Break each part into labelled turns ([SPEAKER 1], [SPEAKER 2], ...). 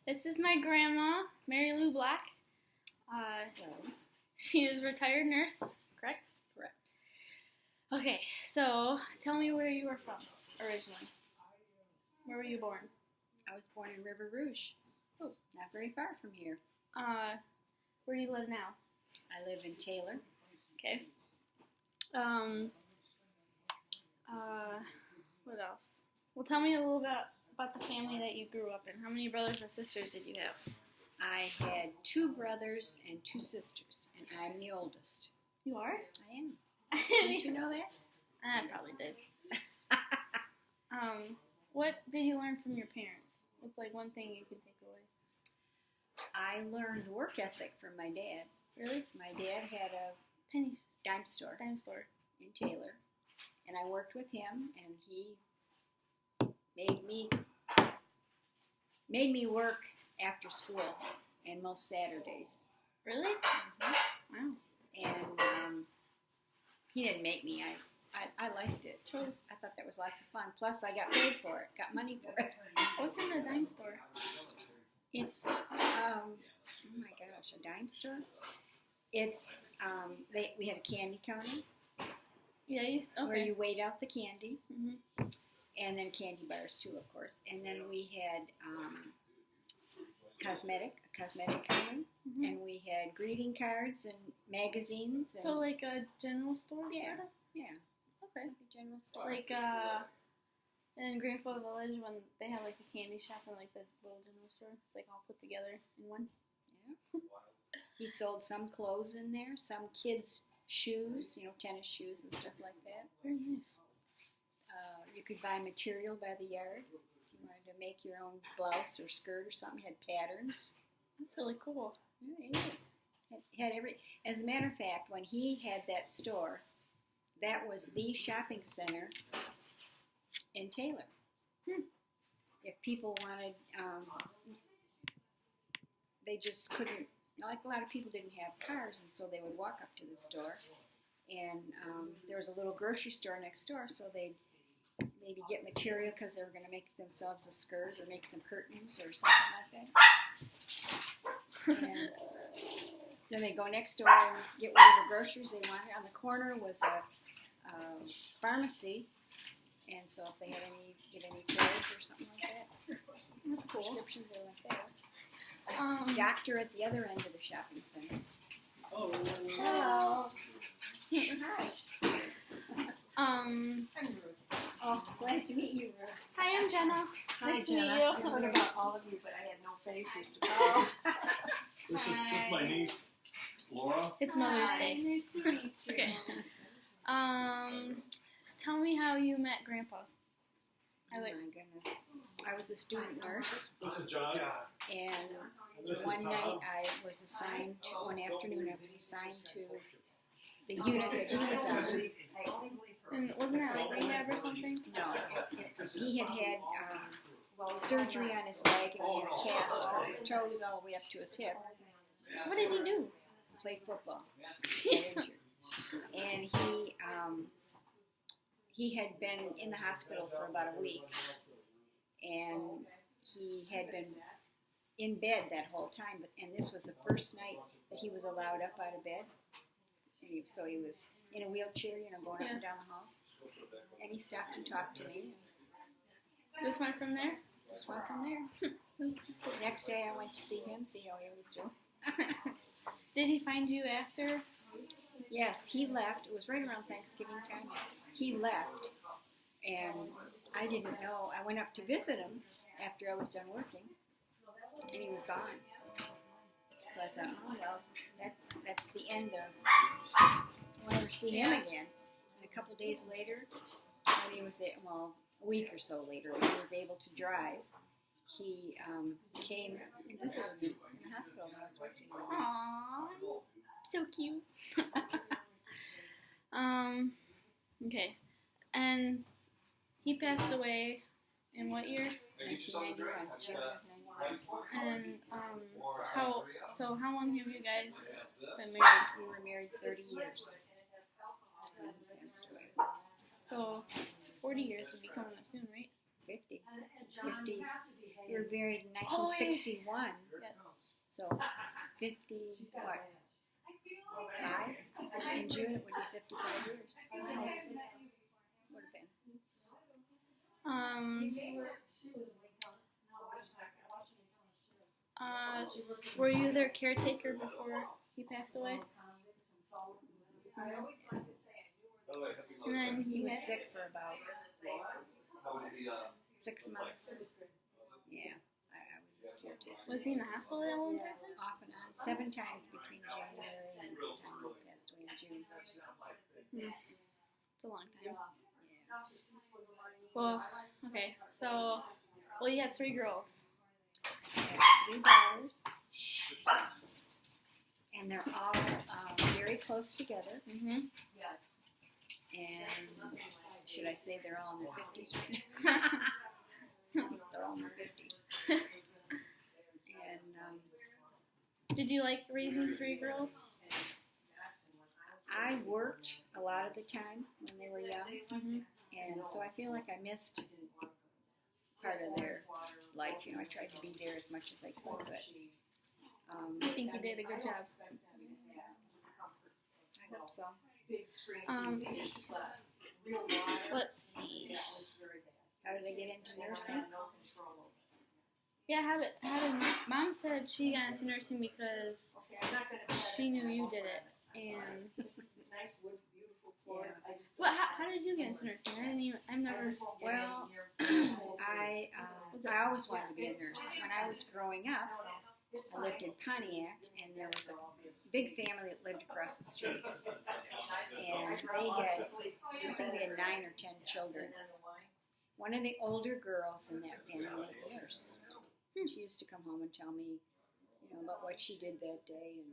[SPEAKER 1] This is my grandma, Mary Lou Black. She is a retired nurse, correct?
[SPEAKER 2] Correct.
[SPEAKER 1] Okay, so tell me where you were from originally. Where were you born?
[SPEAKER 2] I was born in River Rouge.
[SPEAKER 1] Oh.
[SPEAKER 2] Not very far from here.
[SPEAKER 1] Where do you live now?
[SPEAKER 2] I live in Taylor.
[SPEAKER 1] Okay. What else? Well, tell me a little bit about the family that you grew up in. How many brothers and sisters did you have?
[SPEAKER 2] I had 2 brothers and 2 sisters, and I'm the oldest.
[SPEAKER 1] You are?
[SPEAKER 2] I am. Didn't you know that?
[SPEAKER 1] I probably did. What did you learn from your parents? What's like one thing you can take away?
[SPEAKER 2] I learned work ethic from my dad.
[SPEAKER 1] Really?
[SPEAKER 2] My dad had a
[SPEAKER 1] Penny
[SPEAKER 2] dime store
[SPEAKER 1] dime store
[SPEAKER 2] in Taylor, and I worked with him, and he made me work after school and most Saturdays.
[SPEAKER 1] Really?
[SPEAKER 2] Mm-hmm.
[SPEAKER 1] Wow.
[SPEAKER 2] And he didn't make me. I liked it.
[SPEAKER 1] Chose.
[SPEAKER 2] I thought that was lots of fun. Plus, I got paid for it. Got money for it.
[SPEAKER 1] What's in the dime store?
[SPEAKER 2] It's oh my gosh, a dime store. It's we had a candy counter.
[SPEAKER 1] Yeah,
[SPEAKER 2] Where you weighed out the candy,
[SPEAKER 1] Mm-hmm.
[SPEAKER 2] and then candy bars too, of course. And then we had a cosmetic counter,
[SPEAKER 1] Mm-hmm.
[SPEAKER 2] and we had greeting cards and magazines. And,
[SPEAKER 1] So like a general store,
[SPEAKER 2] Yeah.
[SPEAKER 1] sort of?
[SPEAKER 2] yeah,
[SPEAKER 1] Okay.
[SPEAKER 2] like a general store.
[SPEAKER 1] Like in Greenfield Village when they have like the candy shop and like the little general store, it's like all put together in one.
[SPEAKER 2] Yeah. He sold some clothes in there, some kids' shoes, tennis shoes and stuff like that.
[SPEAKER 1] Very nice.
[SPEAKER 2] You could buy material by the yard. If you wanted to make your own blouse or skirt or something, it had patterns.
[SPEAKER 1] That's really cool.
[SPEAKER 2] Yeah, it is. It had every. As a matter of fact, when he had that store, that was the shopping center in Taylor. If people wanted, they just couldn't. Like a lot of people didn't have cars, and so they would walk up to the store. And there was a little grocery store next door, so they'd maybe get material because they were going to make themselves a skirt or make some curtains or something like that. And then they go next door and get whatever groceries they wanted. On the corner was a pharmacy, and so if they had get any pills or something like that,
[SPEAKER 1] That's cool.
[SPEAKER 2] prescriptions, they went there. Doctor at the other end of the shopping center.
[SPEAKER 3] Oh,
[SPEAKER 2] Hello.
[SPEAKER 3] Hi. I'm Ruth.
[SPEAKER 2] Oh, glad to meet you, Ruth.
[SPEAKER 1] Hi, I'm Jenna.
[SPEAKER 3] Hi,
[SPEAKER 1] Nice to
[SPEAKER 3] Jenna.
[SPEAKER 1] meet you.
[SPEAKER 3] I heard about all of you, but I had no faces to call.
[SPEAKER 4] This is my niece, Laura.
[SPEAKER 1] It's Mother's
[SPEAKER 2] Hi,
[SPEAKER 1] Day.
[SPEAKER 2] nice to meet you.
[SPEAKER 1] Okay. Tell me how you met Grandpa.
[SPEAKER 2] Oh my goodness. I was a student nurse,
[SPEAKER 4] This is John.
[SPEAKER 2] and
[SPEAKER 4] This is
[SPEAKER 2] one
[SPEAKER 4] Tom.
[SPEAKER 2] night one afternoon I was assigned to the unit that he was on.
[SPEAKER 1] And wasn't that like rehab or something?
[SPEAKER 2] No, he had surgery on his leg, and he had a cast from his toes all the way up to his hip.
[SPEAKER 1] What did he do?
[SPEAKER 2] Played football. Got injured. And he had been in the hospital for about a week, and he had been in bed that whole time. And this was the first night that he was allowed up out of bed. And so he was in a wheelchair, going up and down the hall. And he stopped and talked to me.
[SPEAKER 1] Just went from there?
[SPEAKER 2] Just went from there. Next day I went to see him, see how he was doing.
[SPEAKER 1] Did he find you after?
[SPEAKER 2] Yes, he left. It was right around Thanksgiving time. He left, and I didn't know. I went up to visit him after I was done working, and he was gone. So I thought, oh well, that's the end of. I'll never see him again. And a couple days later, when he was a week or so later, when he was able to drive, he came and visited me in the hospital when I was working.
[SPEAKER 1] Aww, so cute. Okay. And he passed away in what year?
[SPEAKER 2] 1991. June of 1991.
[SPEAKER 1] And how long have you guys been married?
[SPEAKER 2] We were married 30 years. When he passed away.
[SPEAKER 1] So 40 years would be coming up soon, right?
[SPEAKER 2] 50. We were married in
[SPEAKER 1] Oh, wait.
[SPEAKER 2] 1961.
[SPEAKER 1] Yes.
[SPEAKER 2] So 50, what? 5? In June it would be 55 years. Would have been.
[SPEAKER 1] Were you their caretaker before he passed away? And then
[SPEAKER 2] He was sick for about 6 months. Yeah, I was his caretaker.
[SPEAKER 1] Was he in the hospital that whole entire time?
[SPEAKER 2] Off and on, 7 times between January and the time he passed away in June.
[SPEAKER 1] It's a long time.
[SPEAKER 2] Yeah.
[SPEAKER 1] Well, okay. So, well, you have 3 girls.
[SPEAKER 2] I have 3 daughters, and they're all very close together.
[SPEAKER 1] Mm-hmm.
[SPEAKER 2] And should I say they're all in their 50s right now? They're all in their 50s. And
[SPEAKER 1] Did you like raising 3 girls?
[SPEAKER 2] I worked a lot of the time when they were young,
[SPEAKER 1] Mm-hmm.
[SPEAKER 2] and so I feel like I missed part of their life. You know, I tried to be there as much as I could, but
[SPEAKER 1] I think you did a good job.
[SPEAKER 2] I hope so.
[SPEAKER 1] Let's see.
[SPEAKER 2] How did I get into nursing?
[SPEAKER 1] Yeah, how did Mom said she got into nursing because she knew you did it, and well, how did you get into nursing? I've never.
[SPEAKER 2] Well, I always wanted to be a nurse. When I was growing up, I lived in Pontiac, and there was a big family that lived across the street, and they had, I think they had 9 or 10 children. One of the older girls in that family was a nurse. She used to come home and tell me, you know, about what she did that day, and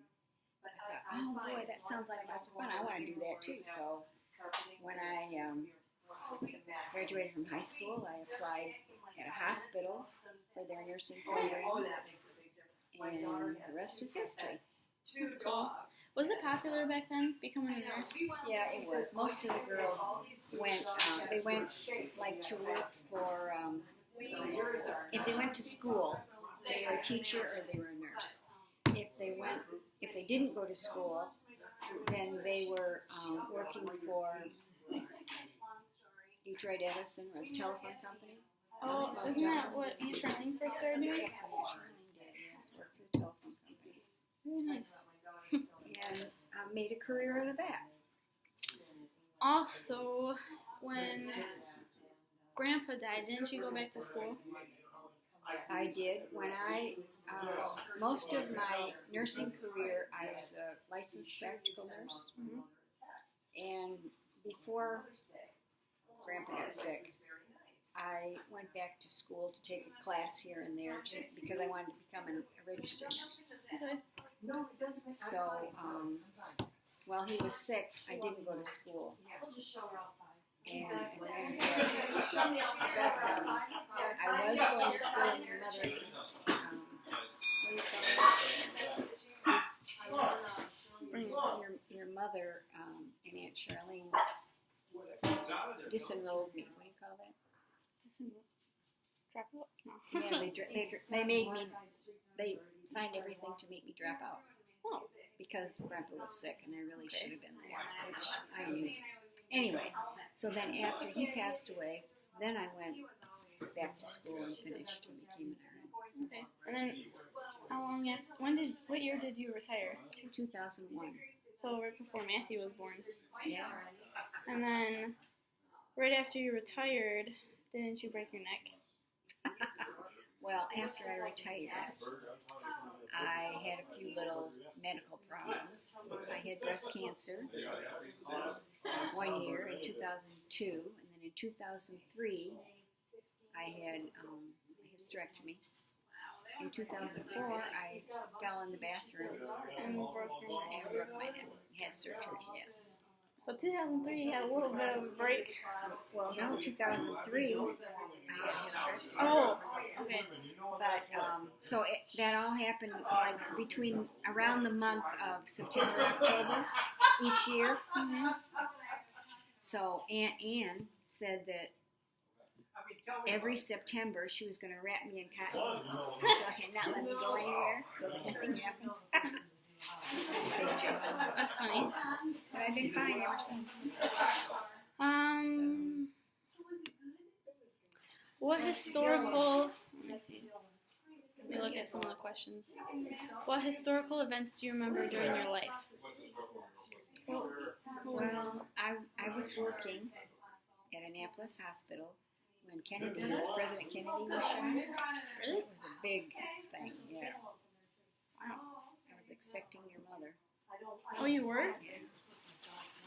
[SPEAKER 2] I thought, oh boy, that sounds like lots of fun. I want to do that too. So when I graduated from high school, I applied at a hospital for their nursing program, and the rest is history.
[SPEAKER 1] That's cool. Was it popular back then, becoming a nurse?
[SPEAKER 2] Yeah, it was. Most of the girls went, they went like to work for, if they went to school, they were a teacher or they were a nurse. If they didn't go to school, then they were working for Detroit Edison or the telephone company.
[SPEAKER 1] Oh, isn't that what Aunt Charlene first started doing?
[SPEAKER 2] That's what Aunt Charlene did, yes, worked for the telephone company.
[SPEAKER 1] Very nice.
[SPEAKER 2] And made a career out of that.
[SPEAKER 1] Also, when Grandpa died, didn't you go back to school?
[SPEAKER 2] I did. When most of my nursing career, I was a licensed practical nurse.
[SPEAKER 1] Mm-hmm.
[SPEAKER 2] And before Grandpa got sick, I went back to school to take a class here and there because I wanted to become a registered nurse.
[SPEAKER 1] Okay.
[SPEAKER 2] So, while he was sick, I didn't go to school. And then, I was going to school, and your mother, what do you call it? Your mother and Aunt Charlene disenrolled me. What do you call that?
[SPEAKER 1] Drop out? No.
[SPEAKER 2] Yeah, they made me. They signed everything to make me drop out.
[SPEAKER 1] Oh.
[SPEAKER 2] Because Grandpa was sick, and I really should have been there, which I knew. Anyway, so then after he passed away, then I went back to school and finished and became an RN.
[SPEAKER 1] Okay. And then, how long after? What year did you retire?
[SPEAKER 2] 2001.
[SPEAKER 1] So right before Matthew was born.
[SPEAKER 2] Yeah.
[SPEAKER 1] And then, right after you retired, didn't you break your neck?
[SPEAKER 2] Well, after I retired, I had a few little medical problems. I had breast cancer 1 year in 2002, and then in 2003, I had a hysterectomy. In 2004, I fell in the bathroom
[SPEAKER 1] And broke
[SPEAKER 2] my neck. Had surgery, yes.
[SPEAKER 1] So 2003, you had a little bit of a break.
[SPEAKER 2] Well, no, 2003, I had a hysterectomy.
[SPEAKER 1] Oh, okay.
[SPEAKER 2] But, so that all happened like around the month of September, October each year.
[SPEAKER 1] Mm-hmm.
[SPEAKER 2] So Aunt Ann said that every September she was going to wrap me in cotton and not let me go anywhere so that nothing happened. Big joke.
[SPEAKER 1] That's funny.
[SPEAKER 2] But I've been fine ever since.
[SPEAKER 1] What historical? Let me look at some of the questions. What historical events do you remember during your life?
[SPEAKER 2] Well, I was working at Annapolis Hospital when President Kennedy was shot.
[SPEAKER 1] Really?
[SPEAKER 2] It was a big thing, yeah.
[SPEAKER 1] Wow.
[SPEAKER 2] I was expecting your mother.
[SPEAKER 1] Oh, you were?
[SPEAKER 2] Yeah.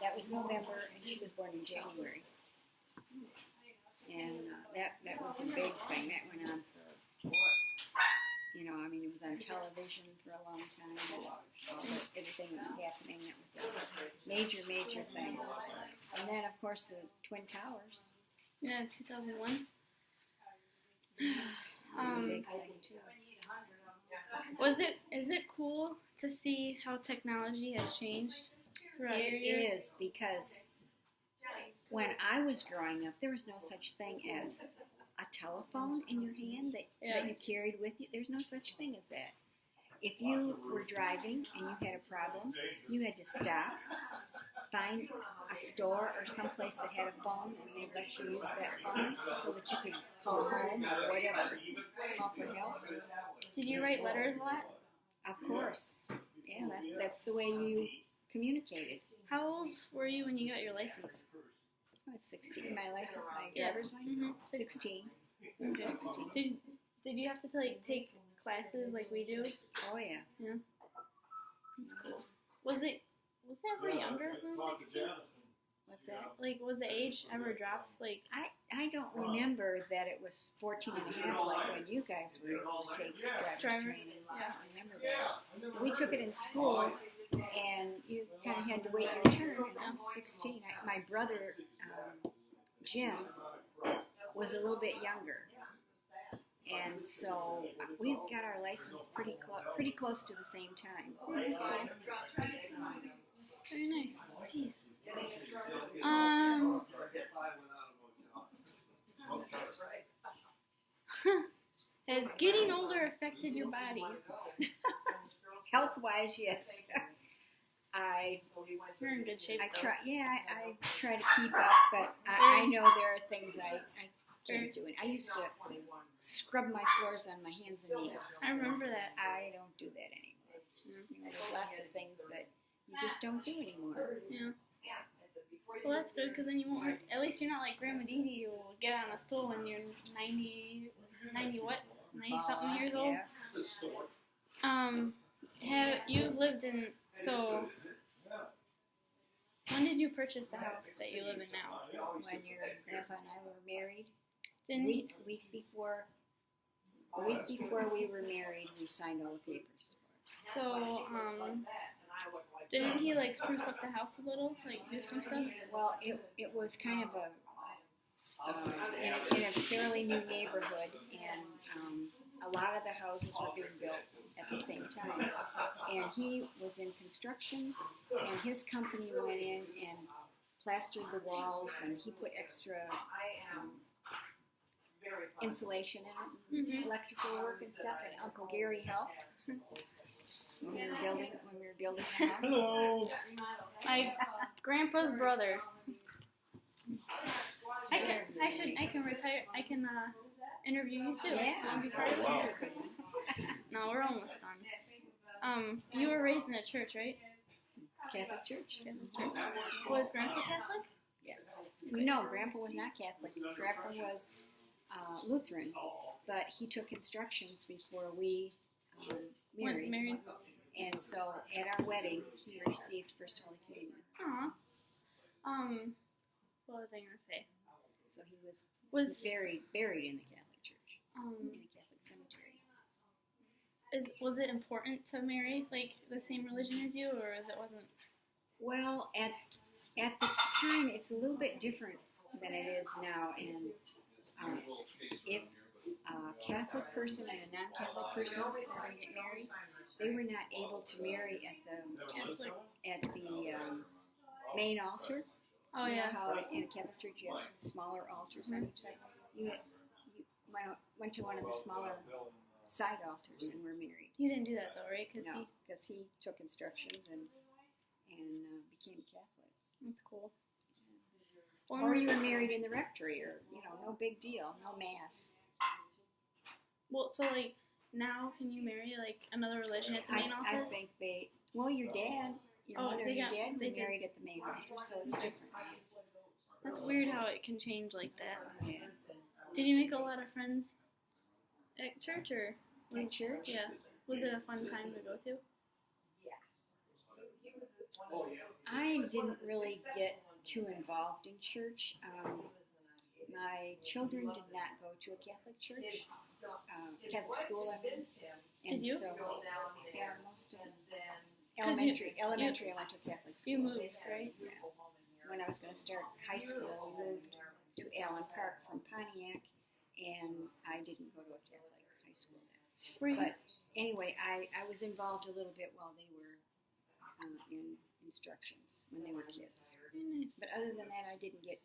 [SPEAKER 2] That was November, and she was born in January. And that was a big thing. That went on for, it was on television for a long time. And everything that was happening, it was a major, major thing. And then, of course, the Twin Towers.
[SPEAKER 1] Yeah, 2001.
[SPEAKER 2] Was a big thing, too.
[SPEAKER 1] Is it cool to see how technology has changed throughout your years?
[SPEAKER 2] It is, because when I was growing up, there was no such thing as a telephone in your hand that you carried with you. There's no such thing as that. If you were driving and you had a problem, you had to stop, find a store or someplace that had a phone, and they'd let you use that phone so that you could call home or whatever, call for help.
[SPEAKER 1] Did you write letters a lot?
[SPEAKER 2] Of course. Yeah, that's the way you communicated.
[SPEAKER 1] How old were you when you got your license?
[SPEAKER 2] I was 16. My driver's license?
[SPEAKER 1] Mhm.
[SPEAKER 2] 16.
[SPEAKER 1] Okay.
[SPEAKER 2] 16.
[SPEAKER 1] Did you have to take classes like we do?
[SPEAKER 2] Oh, yeah.
[SPEAKER 1] Yeah. That's cool. Was it ever younger than 16?
[SPEAKER 2] What's that?
[SPEAKER 1] Like, was the age ever dropped? Like,
[SPEAKER 2] I don't remember that it was 14 and a half like when you guys were able to take driver's training.
[SPEAKER 1] Yeah.
[SPEAKER 2] I remember that. We took it in school, and you kind of had to wait your turn, and I was 16. My brother, Jim, was a little bit younger. And so we got our license pretty close to the same time.
[SPEAKER 1] very nice. Jeez. Has getting older affected your body?
[SPEAKER 2] Health-wise, yes.
[SPEAKER 1] You're in good shape.
[SPEAKER 2] I
[SPEAKER 1] though.
[SPEAKER 2] try to keep up, but I know there are things I can't do. I used to scrub my floors on my hands and knees.
[SPEAKER 1] I remember that.
[SPEAKER 2] I don't do that anymore. There's lots of things that you just don't do anymore.
[SPEAKER 1] Yeah. Well, that's good because then you won't. At least you're not like Grandma Dee Dee who will get on a stool when you're 90 what? 90 something years old.
[SPEAKER 2] Yeah.
[SPEAKER 1] You lived in so? When did you purchase the house that you live in now?
[SPEAKER 2] When your grandpa and I were married,
[SPEAKER 1] Didn't he?
[SPEAKER 2] week before we were married, we signed all the papers.
[SPEAKER 1] So didn't he like spruce up the house a little, like do some stuff?
[SPEAKER 2] Well, it was kind of in a fairly new neighborhood, and a lot of the houses were being built at the same time. And he was in construction, and his company went in and plastered the walls, and he put extra insulation in it,
[SPEAKER 1] Mm-hmm.
[SPEAKER 2] electrical work and stuff, and Uncle Gary helped when we were building the house.
[SPEAKER 4] Hello.
[SPEAKER 1] My grandpa's brother. I can retire. I can interview you too.
[SPEAKER 2] Yeah.
[SPEAKER 1] Wanna be part of it?
[SPEAKER 4] Wow.
[SPEAKER 1] No, we're almost done. You were raised in a church, right?
[SPEAKER 2] Catholic Church.
[SPEAKER 1] Was Grandpa Catholic?
[SPEAKER 2] Yes. No, Grandpa was not Catholic. Grandpa was Lutheran, but he took instructions before we married.
[SPEAKER 1] Married.
[SPEAKER 2] And so at our wedding, he received First Holy Communion.
[SPEAKER 1] Aw. What was I gonna say?
[SPEAKER 2] So he was
[SPEAKER 1] Was
[SPEAKER 2] buried in the Catholic Church, in the Catholic cemetery.
[SPEAKER 1] was it important to marry like the same religion as you, or it wasn't?
[SPEAKER 2] Well, at the time, it's a little bit different than it is now. And if a Catholic person and a non-Catholic person were going to get married, they were not able to marry at the main altar.
[SPEAKER 1] Oh
[SPEAKER 2] You know
[SPEAKER 1] yeah.
[SPEAKER 2] how in a Catholic church you have smaller altars on each side. went to one of the smaller side altars and were married.
[SPEAKER 1] You didn't do that though, right?
[SPEAKER 2] No, because he took instructions and became Catholic.
[SPEAKER 1] That's cool.
[SPEAKER 2] Or you were married in the rectory, or no big deal, no mass.
[SPEAKER 1] Well, so like now, can you marry like another religion at the main altar?
[SPEAKER 2] I think your mother and your dad
[SPEAKER 1] they
[SPEAKER 2] were married at the main altar, so it's different.
[SPEAKER 1] That's weird how it can change like that.
[SPEAKER 2] Yeah.
[SPEAKER 1] Did you make a lot of friends at church or?
[SPEAKER 2] In church?
[SPEAKER 1] Yeah. Was it a fun time to go to?
[SPEAKER 2] I didn't really get too involved in church. My children did not go to a Catholic church, Catholic school, I mean. And
[SPEAKER 1] Did you?
[SPEAKER 2] So, yeah, most of them. Elementary, I went to Catholic school.
[SPEAKER 1] You moved, right?
[SPEAKER 2] Yeah. When I was going to start high school, we moved to Allen Park from Pontiac, and I didn't go to a Catholic high school there. But anyway, I was involved a little bit while they were in instructions when they were kids.
[SPEAKER 1] Very nice.
[SPEAKER 2] But other than that, I didn't get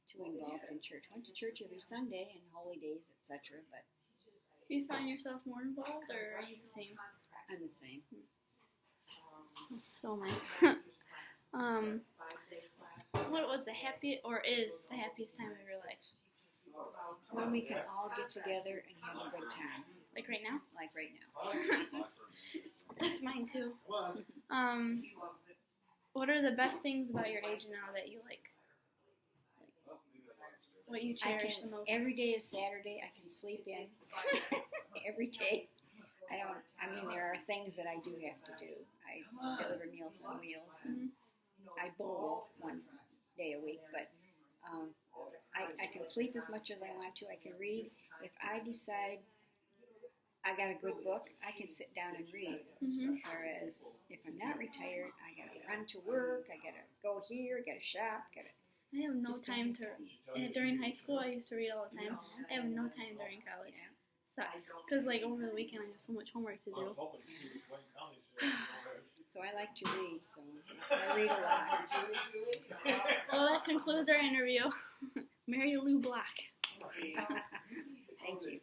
[SPEAKER 2] too involved in church. Went to church every Sunday and holy days, etc. But
[SPEAKER 1] Do you find yourself more involved, or are you the same?
[SPEAKER 2] I'm the same.
[SPEAKER 1] So am I. What was the happiest, or is the happiest time of your life?
[SPEAKER 2] When we can all get together and have a good time,
[SPEAKER 1] Like right now?
[SPEAKER 2] like right now.
[SPEAKER 1] That's mine too. What are the best things about your age now that you like? What you cherish the most?
[SPEAKER 2] Every day is Saturday. I can sleep in every day. There are things that I do have to do. I deliver Meals on Wheels. And I bowl one day a week, but I can sleep as much as I want to. I can read. If I decide I got a good book, I can sit down and read. Whereas if I'm not retired, I got to run to work. I got to go here. Got to shop.
[SPEAKER 1] I have no time to. During high school, I used to read all the time. I have no time during college. Sucks. Because like over the weekend, I have so much homework to do.
[SPEAKER 2] So I like to read. So I read a lot.
[SPEAKER 1] Well, that concludes our interview. Mary Lou Block.
[SPEAKER 2] Thank you.